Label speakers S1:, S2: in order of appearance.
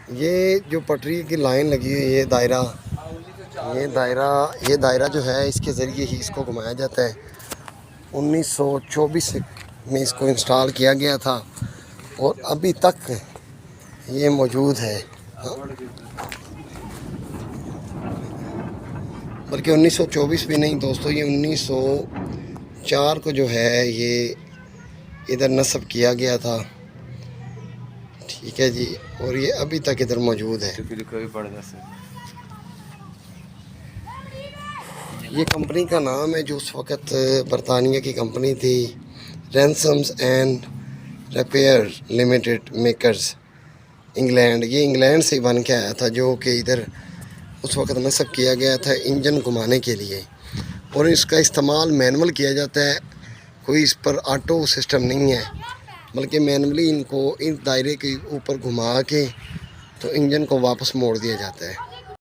S1: ये जो पटरी की लाइन लगी हुई है, ये दायरा जो है इसके ज़रिए ही इसको घुमाया जाता है। 1924 में इसको इंस्टॉल किया गया था और अभी तक ये मौजूद है। बल्कि 1924 भी नहीं दोस्तों, ये 1904 को जो है ये इधर नस्ब किया गया था। ठीक है जी, और ये अभी तक इधर मौजूद है। ये कंपनी का नाम है जो उस वक़्त बरतानिया की कंपनी थी, Ransomes and Rapier Limited makers, England. ये इंग्लैंड से बन के आया था, जो कि इधर उस वक़्त नस्ब किया गया था इंजन घुमाने के लिए। और इसका इस्तेमाल मैनुअल किया जाता है, कोई इस पर ऑटो सिस्टम नहीं है, बल्कि मैनुअली इनको इस दायरे के ऊपर घुमा के तो इंजन को वापस मोड़ दिया जाता है।